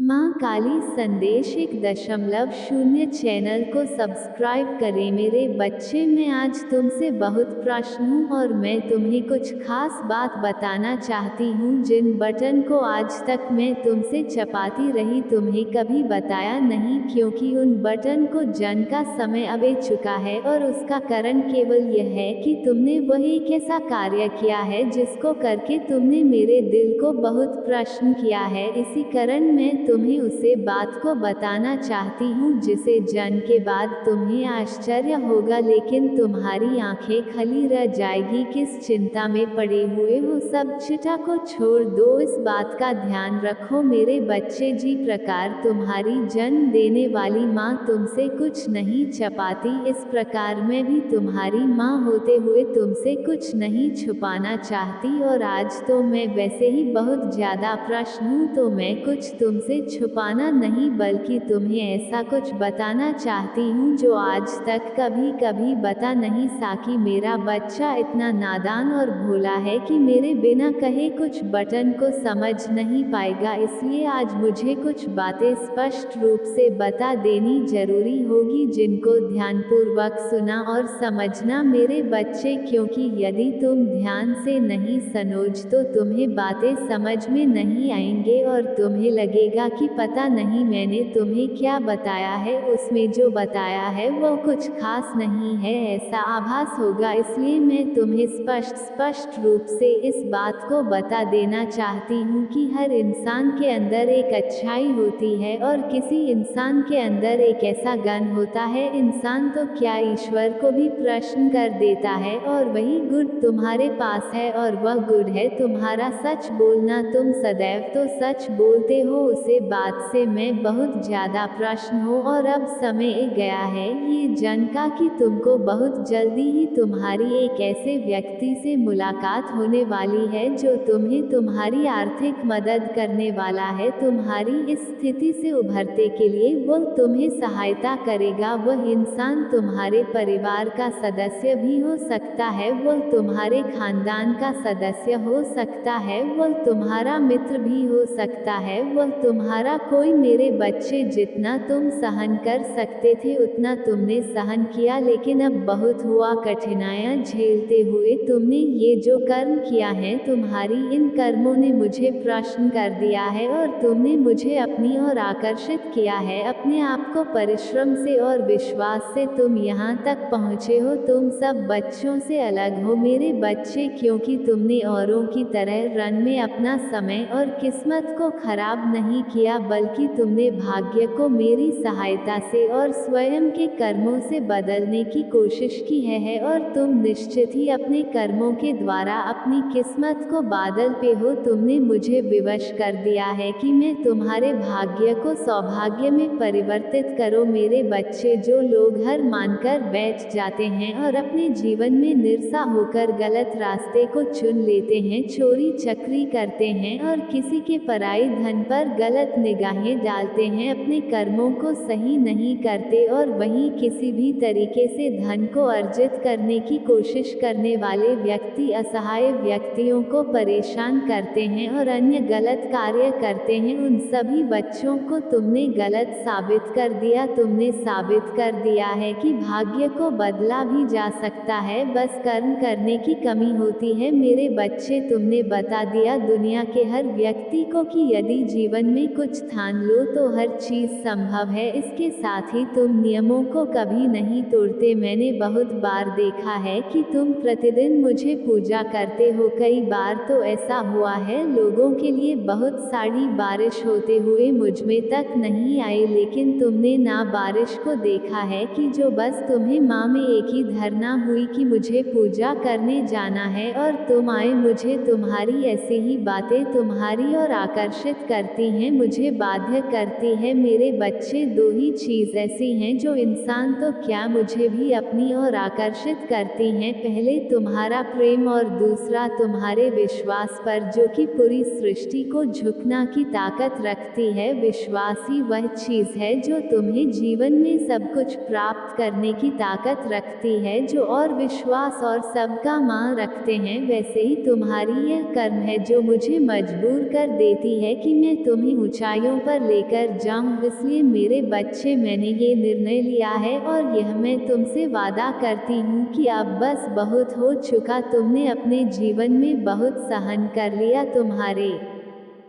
माँ काली संदेश 1.0 चैनल को सब्सक्राइब करें। मेरे बच्चे, मैं आज तुमसे बहुत प्रश्न हूँ और मैं तुम्हें कुछ खास बात बताना चाहती हूँ जिन बटन को आज तक मैं तुमसे चपाती रही तुम्हें कभी बताया नहीं, क्योंकि उन बटन को जन का समय अब आ चुका है और उसका कारण केवल यह है कि तुमने वह एक ऐसा कार्य किया है जिसको करके तुमने मेरे दिल को बहुत प्रश्न किया है। इसी कारण मैं तुम्हें उसे बात को बताना चाहती हूँ जिसे जन के बाद तुम्हें आश्चर्य होगा, लेकिन तुम्हारी आंखें खली रह जाएगी। किस चिंता में पड़े हुए हो, सब चिंता को छोड़ दो, इस बात का ध्यान रखो मेरे बच्चे। जी प्रकार तुम्हारी जन्म देने वाली माँ तुमसे कुछ नहीं छुपाती, इस प्रकार मैं भी तुम्हारी माँ होते हुए तुमसे कुछ नहीं छुपाना चाहती। और आज तो मैं वैसे ही बहुत ज्यादा प्रश्न हूँ, तो मैं कुछ तुमसे छुपाना नहीं बल्कि तुम्हें ऐसा कुछ बताना चाहती हूँ जो आज तक कभी कभी बता नहीं सकी। मेरा बच्चा इतना नादान और भोला है कि मेरे बिना कहे कुछ बटन को समझ नहीं पाएगा, इसलिए आज मुझे कुछ बातें स्पष्ट रूप से बता देनी जरूरी होगी जिनको ध्यानपूर्वक सुना और समझना मेरे बच्चे, क्योंकि यदि तुम ध्यान से नहीं सुनोगे तो तुम्हें बातें समझ में नहीं आएंगे और तुम्हें लगेगा कि पता नहीं मैंने तुम्हें क्या बताया है, उसमें जो बताया है वो कुछ खास नहीं है, ऐसा आभास होगा। इसलिए मैं तुम्हें स्पष्ट रूप से इस बात को बता देना चाहती हूँ कि हर इंसान के अंदर एक अच्छाई होती है और किसी इंसान के अंदर एक ऐसा गुण होता है। इंसान तो क्या ईश्वर को भी प्रश्न कर देता है, और वही गुण तुम्हारे पास है और वह गुण है तुम्हारा सच बोलना। तुम सदैव तो सच बोलते हो, उसे बात से मैं बहुत ज्यादा प्रश्न हो और अब समय गया है ये जन का कि तुमको बहुत जल्दी ही तुम्हारी एक ऐसे व्यक्ति से मुलाकात होने वाली है जो तुम्हें तुम्हारी आर्थिक मदद करने वाला है। तुम्हारी इस स्थिति से उभरते के लिए वो तुम्हें सहायता करेगा। वह इंसान तुम्हारे परिवार का सदस्य भी हो सकता है, वो तुम्हारे खानदान का सदस्य हो सकता है, वो तुम्हारा मित्र भी हो सकता है, वह तुम्हारा कोई। मेरे बच्चे, जितना तुम सहन कर सकते थे उतना तुमने सहन किया, लेकिन अब बहुत हुआ। कठिनाइयाँ झेलते हुए तुमने ये जो कर्म किया है, तुम्हारी इन कर्मों ने मुझे प्रश्न कर दिया है और तुमने मुझे अपनी ओर आकर्षित किया है। अपने आप को परिश्रम से और विश्वास से तुम यहाँ तक पहुँचे हो। तुम सब बच्चों से अलग हो मेरे बच्चे, क्योंकि तुमने औरों की तरह रन में अपना समय और किस्मत को खराब नहीं किया, बल्कि तुमने भाग्य को मेरी सहायता से और स्वयं के कर्मों से बदलने की कोशिश की है और तुम निश्चित ही अपने कर्मों के द्वारा अपनी किस्मत को बादल पे हो। तुमने मुझे विवश कर दिया है कि मैं तुम्हारे भाग्य को सौभाग्य में परिवर्तित करो मेरे बच्चे। जो लोग हार मानकर बैठ जाते हैं और अपने जीवन में निराश होकर गलत रास्ते को चुन लेते हैं, चोरी चकरी करते हैं और किसी के पराई धन पर गलत निगाहें डालते हैं, अपने कर्मों को सही नहीं करते और वहीं किसी भी तरीके से धन को अर्जित करने की कोशिश करने वाले व्यक्ति असहाय व्यक्तियों को परेशान करते हैं और अन्य गलत कार्य करते हैं। उन सभी बच्चों को तुमने गलत साबित कर दिया। तुमने साबित कर दिया है कि भाग्य को बदला भी जा सकता है, बस कर्म करने की कमी होती है मेरे बच्चे। तुमने बता दिया दुनिया के हर व्यक्ति को कि यदि जीवन में कुछ ठान लो तो हर चीज संभव है। इसके साथ ही तुम नियमों को कभी नहीं तोड़ते। मैंने बहुत बार देखा है कि तुम प्रतिदिन मुझे पूजा करते हो। कई बार तो ऐसा हुआ है लोगों के लिए बहुत सारी बारिश होते हुए मुझ में तक नहीं आई, लेकिन तुमने ना बारिश को देखा है कि जो बस तुम्हें माँ में एक ही धरना हुई कि मुझे पूजा करने जाना है और तुम आए। मुझे तुम्हारी ऐसी ही बातें तुम्हारी ओर आकर्षित करती हैं, मुझे बाध्य करती है मेरे बच्चे। दो ही चीज ऐसी हैं जो इंसान तो क्या मुझे भी अपनी ओर आकर्षित करती हैं, पहले तुम्हारा प्रेम और दूसरा तुम्हारे विश्वास पर, जो कि पूरी सृष्टि को झुकना की ताकत रखती है। विश्वास ही वह चीज है जो तुम्हें जीवन में सब कुछ प्राप्त करने की ताकत रखती है। जो और विश्वास और सबका मां रखते हैं, वैसे ही तुम्हारी यह कर्म है जो मुझे मजबूर कर देती है कि मैं तुम्हें ऊंचाइयों पर लेकर जाऊं। इसलिए मेरे बच्चे, मैंने ये निर्णय लिया है और यह मैं तुमसे वादा करती हूँ कि अब बस बहुत हो चुका। तुमने अपने जीवन में बहुत सहन कर लिया। तुम्हारे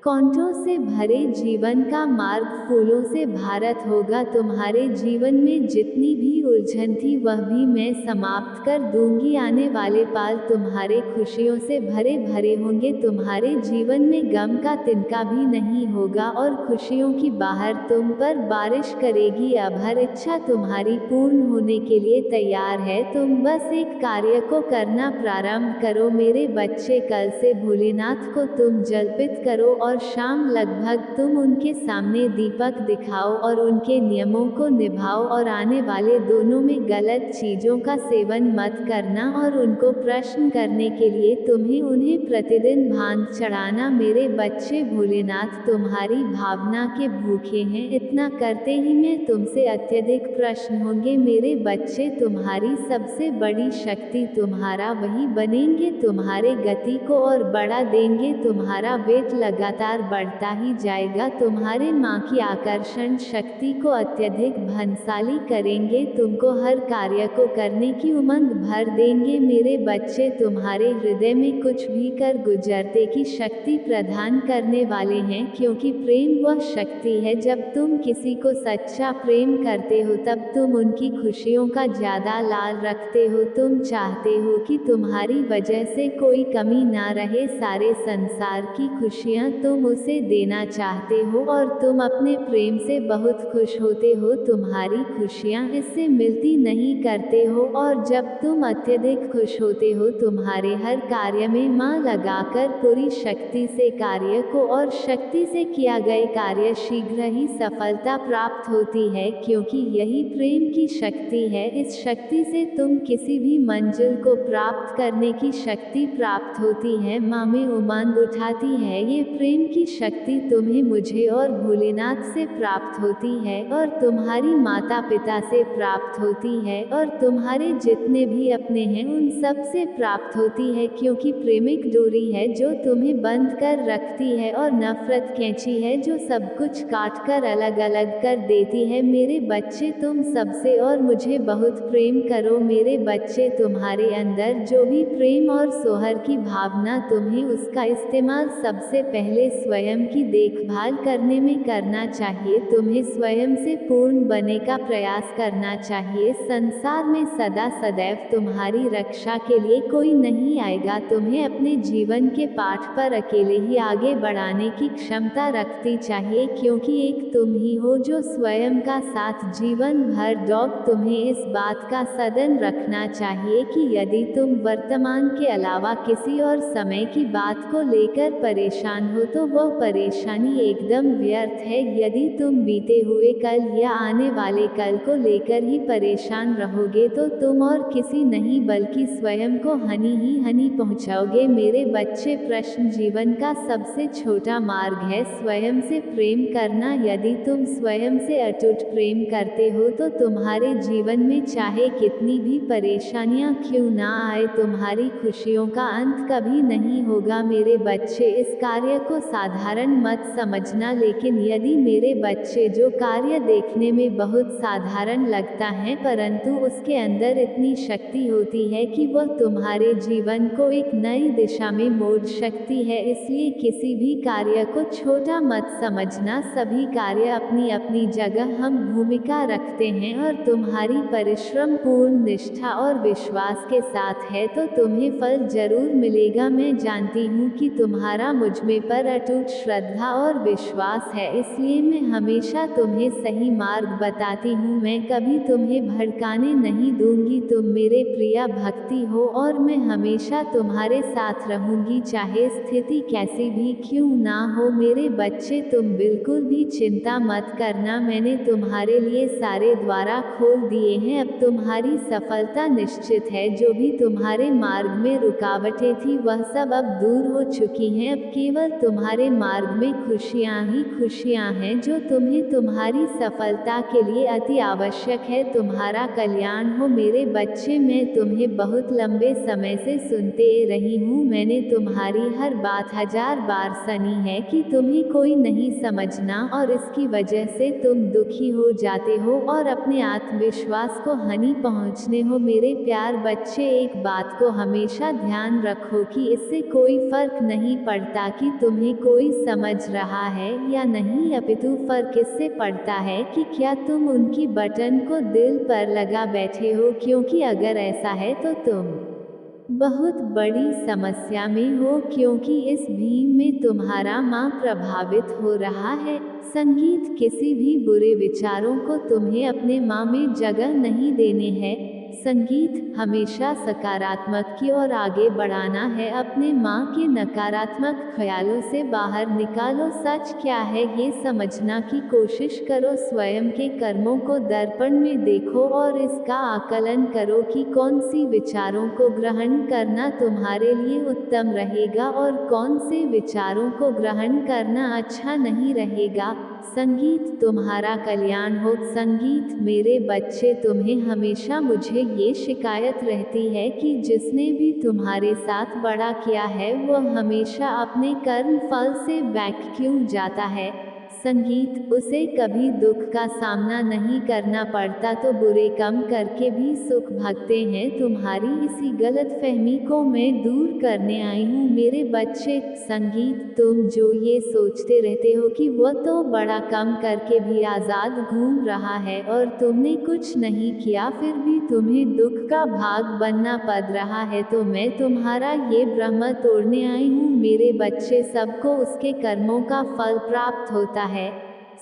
कांटों से भरे जीवन का मार्ग फूलों से भारत होगा। तुम्हारे जीवन में जितनी भी उलझन थी वह भी मैं समाप्त कर दूंगी। आने वाले पल तुम्हारे खुशियों से भरे भरे होंगे। तुम्हारे जीवन में गम का तिनका भी नहीं होगा और खुशियों की बहार तुम पर बारिश करेगी। अब हर इच्छा तुम्हारी पूर्ण होने के लिए तैयार है। तुम बस एक कार्य को करना प्रारंभ करो मेरे बच्चे। कल से भोलेनाथ को तुम जल्पित करो और शाम लगभग तुम उनके सामने दीपक दिखाओ और उनके नियमों को निभाओ और आने वाले दोनों में गलत चीजों का सेवन मत करना और उनको प्रश्न करने के लिए तुम्हें उन्हें प्रतिदिन भांग चढ़ाना। मेरे बच्चे, भोलेनाथ तुम्हारी भावना के भूखे हैं। इतना करते ही मैं तुमसे अत्यधिक प्रश्न होंगे मेरे बच्चे। तुम्हारी सबसे बड़ी शक्ति तुम्हारा वही बनेंगे। तुम्हारे गति को और बढ़ा देंगे। तुम्हारा वेट लगातार बढ़ता ही जाएगा। तुम्हारे माँ की आकर्षण शक्ति को अत्यधिक भंसाली करेंगे। तुमको हर कार्य को करने की उमंग भर देंगे मेरे बच्चे। तुम्हारे हृदय में कुछ भी कर गुजरते की शक्ति प्रदान करने वाले हैं, क्योंकि प्रेम वह शक्ति है। जब तुम किसी को सच्चा प्रेम करते हो तब तुम उनकी खुशियों का ज्यादा लाल रखते हो। तुम चाहते हो कि तुम्हारी वजह से कोई कमी ना रहे। सारे संसार की खुशियाँ तुम उसे देना चाहते हो और तुम अपने प्रेम से बहुत खुश होते हो। तुम्हारी खुशियाँ इससे मिलती नहीं करते हो और जब तुम अत्यधिक खुश होते हो तुम्हारे हर कार्य में माँ लगाकर पूरी शक्ति से कार्य को और शक्ति से किया गए कार्य शीघ्र ही सफलता प्राप्त होती है, क्योंकि यही प्रेम की शक्ति है। इस शक्ति से तुम किसी भी मंजिल को प्राप्त करने की शक्ति प्राप्त होती है। माँ में उमंग उठाती है। ये प्रेम की शक्ति तुम्हें, मुझे और भोलेनाथ से प्राप्त होती है और तुम्हारी माता पिता से प्राप्त होती है और तुम्हारे जितने भी अपने हैं उन सब से प्राप्त होती है, क्योंकि प्रेमिक डोरी है जो तुम्हें बंद कर रखती है और नफरत कैंची है जो सब कुछ काट कर अलग अलग कर देती है। मेरे बच्चे, तुम सबसे और मुझे बहुत प्रेम करो मेरे बच्चे। तुम्हारे अंदर जो भी प्रेम और सोहर की भावना तुम्हें, उसका इस्तेमाल सबसे पहले स्वयं की देखभाल करने में करना चाहिए। तुम्हें स्वयं से पूर्ण बनने का प्रयास करना चाहिए। संसार में सदा सदैव तुम्हारी रक्षा के लिए कोई नहीं आएगा। तुम्हें अपने जीवन के पाठ पर अकेले ही आगे बढ़ाने की क्षमता रखती चाहिए, क्योंकि एक तुम ही हो जो स्वयं का साथ जीवन भर दोगे। तुम्हें इस बात का सदन रखना चाहिए कि यदि तुम वर्तमान के अलावा किसी और समय की बात को लेकर परेशान हो तो वह परेशानी एकदम व्यर्थ है। यदि तुम बीते हुए कल या आने वाले कल को लेकर ही परेशान रहोगे तो तुम और किसी नहीं बल्कि स्वयं को हानि ही हानि पहुंचाओगे मेरे बच्चे। प्रश्न जीवन का सबसे छोटा मार्ग है स्वयं से प्रेम करना। यदि तुम स्वयं से अटूट प्रेम करते हो तो तुम्हारे जीवन में चाहे कितनी भी परेशानियां क्यों ना आए, तुम्हारी खुशियों का अंत कभी नहीं होगा मेरे बच्चे। इस कार्य को साधारण मत समझना, लेकिन यदि मेरे बच्चे जो कार्य देखने में बहुत साधारण लगता है परंतु उसके अंदर इतनी शक्ति होती है कि वह तुम्हारे जीवन को एक नई दिशा में मोड़ सकती है। इसलिए किसी भी कार्य को छोटा मत समझना। सभी कार्य अपनी अपनी जगह हम भूमिका रखते हैं और तुम्हारी परिश्रम पूर्ण निष्ठा और विश्वास के साथ है तो तुम्हें फल जरूर मिलेगा। मैं जानती हूँ कि तुम्हारा मुझ में पर अटूट श्रद्धा और विश्वास है, इसलिए मैं हमेशा तुम्हें सही मार्ग बताती हूँ। मैं कभी तुम्हें भड़काने नहीं दूंगी। तुम मेरे प्रिय भक्ति हो और मैं हमेशा तुम्हारे साथ रहूंगी, चाहे स्थिति कैसी भी क्यों ना हो मेरे बच्चे। तुम बिल्कुल भी चिंता मत करना, मैंने तुम्हारे लिए सारे द्वारा खोल दिए हैं। अब तुम्हारी सफलता निश्चित है। जो भी तुम्हारे मार्ग में रुकावटें थी वह सब अब दूर हो चुकी हैं। अब केवल तुम्हारे तुम्हारे मार्ग में खुशियाँ ही खुशियाँ हैं जो तुम्हें तुम्हारी सफलता के लिए अति आवश्यक है। तुम्हारा कल्याण हो मेरे बच्चे। मैं तुम्हें बहुत लंबे समय से सुनते रही हूँ। मैंने तुम्हारी हर बात 1000 बार सुनी है कि तुम्हें कोई नहीं समझना और इसकी वजह से तुम दुखी हो जाते हो और अपने आत्मविश्वास को हानि पहुँचने हो। मेरे प्यार बच्चे, एक बात को हमेशा ध्यान रखो कि इससे कोई फर्क नहीं पड़ता कि तुम्हें कोई समझ रहा है या नहीं, अपितु फर्क इससे पड़ता है कि क्या तुम उनकी बटन को दिल पर लगा बैठे हो, क्योंकि अगर ऐसा है तो तुम बहुत बड़ी समस्या में हो, क्योंकि इस भीम में तुम्हारा माँ प्रभावित हो रहा है। संगीत, किसी भी बुरे विचारों को तुम्हें अपने माँ में जगह नहीं देने हैं। संगीत, हमेशा सकारात्मक की ओर आगे बढ़ाना है। अपने माँ के नकारात्मक ख्यालों से बाहर निकालो। सच क्या है ये समझना की कोशिश करो। स्वयं के कर्मों को दर्पण में देखो और इसका आकलन करो कि कौन सी विचारों को ग्रहण करना तुम्हारे लिए उत्तम रहेगा और कौन से विचारों को ग्रहण करना अच्छा नहीं रहेगा। संगीत, तुम्हारा कल्याण हो। संगीत, मेरे बच्चे, तुम्हें हमेशा मुझे ये शिकायत रहती है कि जिसने भी तुम्हारे साथ बड़ा किया है वह हमेशा अपने कर्म फल से बैक क्यों जाता है। संगीत, उसे कभी दुख का सामना नहीं करना पड़ता तो बुरे काम करके भी सुख भगते हैं। तुम्हारी इसी गलतफहमी को मैं दूर करने आई हूँ मेरे बच्चे। संगीत, तुम जो ये सोचते रहते हो कि वह तो बड़ा काम करके भी आज़ाद घूम रहा है और तुमने कुछ नहीं किया फिर भी तुम्हें दुख का भाग बनना पड़ रहा है, तो मैं तुम्हारा ये भ्रम तोड़ने आई हूँ मेरे बच्चे। सबको उसके कर्मों का फल प्राप्त होता है।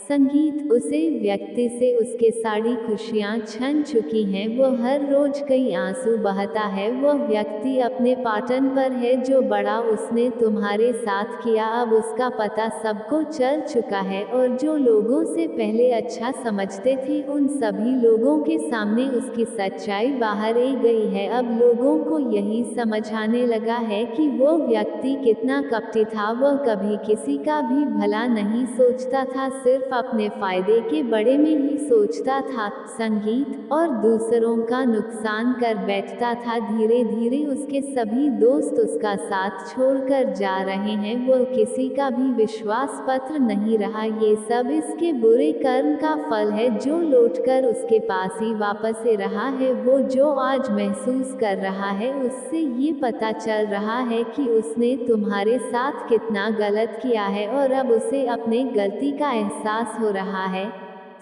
संगीत, उसे व्यक्ति से उसके सारी खुशियाँ छन चुकी हैं। वो हर रोज कई आंसू बहाता है। वह व्यक्ति अपने पाटन पर है। जो बड़ा उसने तुम्हारे साथ किया अब उसका पता सबको चल चुका है और जो लोगों से पहले अच्छा समझते थे उन सभी लोगों के सामने उसकी सच्चाई बाहर आ गई है। अब लोगों को यही समझ आने लगा है कि वो व्यक्ति कितना कपटी था। वह कभी किसी का भी भला नहीं सोचता था, सिर्फ अपने फायदे के बारे में ही सोचता था। संगीत, और दूसरों का नुकसान कर बैठता था। धीरे धीरे उसके सभी दोस्त उसका साथ छोड़कर जा रहे हैं। वो किसी का भी विश्वास पात्र नहीं रहा। ये सब इसके बुरे कर्म का फल है जो लौटकर उसके पास ही वापस आ रहा है। वो जो आज महसूस कर रहा है उससे ये पता चल रहा है कि उसने तुम्हारे साथ कितना गलत किया है और अब उसे अपने गलती का एहसास हो रहा है।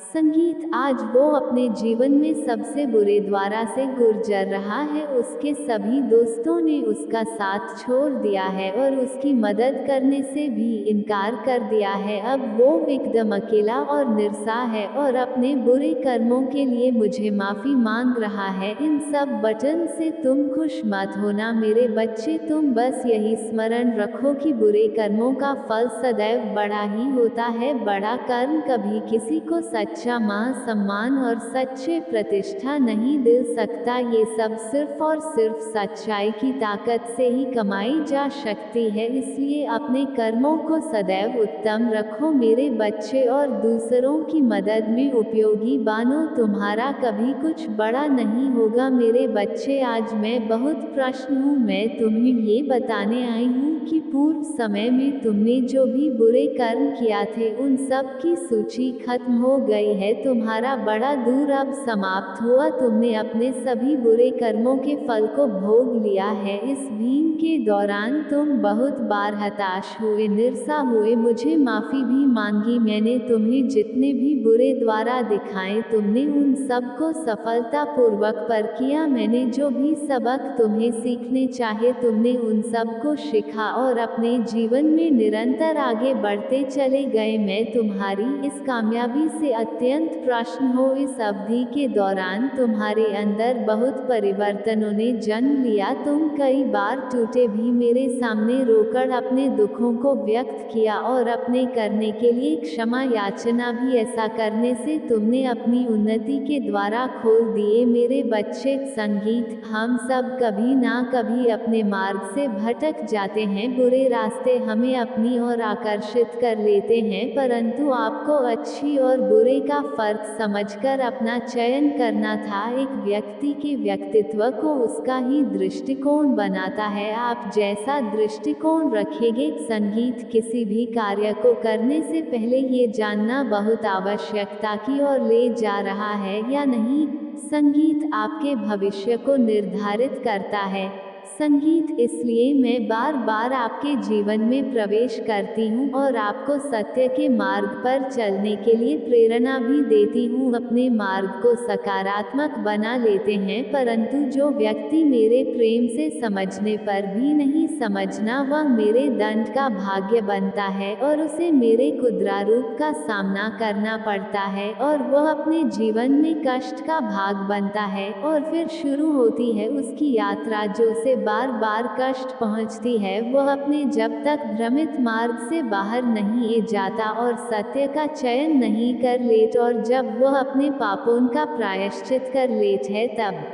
संगीत, आज वो अपने जीवन में सबसे बुरे द्वारा से गुजर रहा है। उसके सभी दोस्तों ने उसका साथ छोड़ दिया है और उसकी मदद करने से भी इनकार कर दिया है। अब वो एकदम अकेला और निराश है और अपने बुरे कर्मों के लिए मुझे माफ़ी मांग रहा है। इन सब बटन से तुम खुश मत होना मेरे बच्चे। तुम बस यही स्मरण रखो कि बुरे कर्मों का फल सदैव बड़ा ही होता है। बड़ा कर्म कभी किसी को सच्चा मान सम्मान और सच्चे प्रतिष्ठा नहीं दे सकता। ये सब सिर्फ और सिर्फ सच्चाई की ताकत से ही कमाई जा सकती है। इसलिए अपने कर्मों को सदैव उत्तम रखो मेरे बच्चे और दूसरों की मदद में उपयोगी बनो। तुम्हारा कभी कुछ बड़ा नहीं होगा मेरे बच्चे। आज मैं बहुत प्रसन्न हूँ। मैं तुम्हें ये बताने आई हूँ कि पूर्व समय में तुमने जो भी बुरे कर्म किया थे उन सब की सूची खत्म हो गई है। तुम्हारा बड़ा दूर अब समाप्त हुआ। तुमने अपने सभी बुरे कर्मों के फल को भोग लिया है। इस भीम के दौरान तुम बहुत बार हताश हुए, निराश हुए, मुझे माफ़ी भी मांगी। मैंने तुम्हें जितने भी बुरे द्वारा दिखाए तुमने उन सब को सफलतापूर्वक पर किया। मैंने जो भी सबक तुम्हें सीखने चाहे तुमने उन सब को सीखा और अपने जीवन में निरंतर आगे बढ़ते चले गए। मैं तुम्हारी इस कामयाबी से अत्यंत प्रसन्न हूँ। इस अवधि के दौरान तुम्हारे अंदर बहुत परिवर्तनों ने जन्म लिया। तुम कई बार टूटे भी मेरे सामने रोकर अपने दुखों को व्यक्त किया और अपने करने के लिए क्षमा याचना भी। ऐसा करने से तुमने अपनी उन्नति के द्वारा खोल दिए मेरे बच्चे। संगीत, हम सब कभी ना कभी अपने मार्ग से भटक जाते हैं हैं, बुरे रास्ते हमें अपनी ओर आकर्षित कर लेते हैं, परंतु आपको अच्छी और बुरे का फर्क समझकर अपना चयन करना था। एक व्यक्ति के व्यक्तित्व को उसका ही दृष्टिकोण बनाता है। आप जैसा दृष्टिकोण रखेंगे। संगीत किसी भी कार्य को करने से पहले ये जानना बहुत आवश्यकता की ओर ले जा रहा है या नहीं। संगीत आपके भविष्य को निर्धारित करता है। संगीत इसलिए मैं बार बार आपके जीवन में प्रवेश करती हूँ और आपको सत्य के मार्ग पर चलने के लिए प्रेरणा भी देती हूँ। अपने मार्ग को सकारात्मक बना लेते हैं, परंतु जो व्यक्ति मेरे प्रेम से समझने पर भी नहीं समझना, वह मेरे दंड का भाग्य बनता है और उसे मेरे कुद्रारूप का सामना करना पड़ता है और वह अपने जीवन में कष्ट का भाग बनता है। और फिर शुरू होती है उसकी यात्रा जो उसे बार बार कष्ट पहुंचती है। वह अपने जब तक भ्रमित मार्ग से बाहर नहीं जाता और सत्य का चयन नहीं कर लेता और जब वह अपने पापों का प्रायश्चित कर लेता है, तब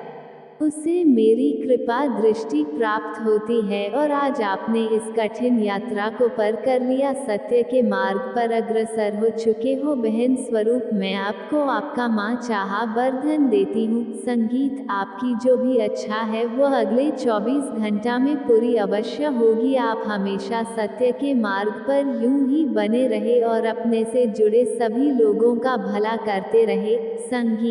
उसे मेरी कृपा दृष्टि प्राप्त होती है। और आज आपने इस कठिन यात्रा को पार कर लिया, सत्य के मार्ग पर अग्रसर हो चुके हो। बहन स्वरूप मैं आपको आपका माँ चाहा वर्धन देती हूँ। संगीत आपकी जो भी अच्छा है वह अगले 24 घंटा में पूरी अवश्य होगी। आप हमेशा सत्य के मार्ग पर यूं ही बने रहे और अपने से जुड़े सभी लोगों का भला करते रहे। संगीत।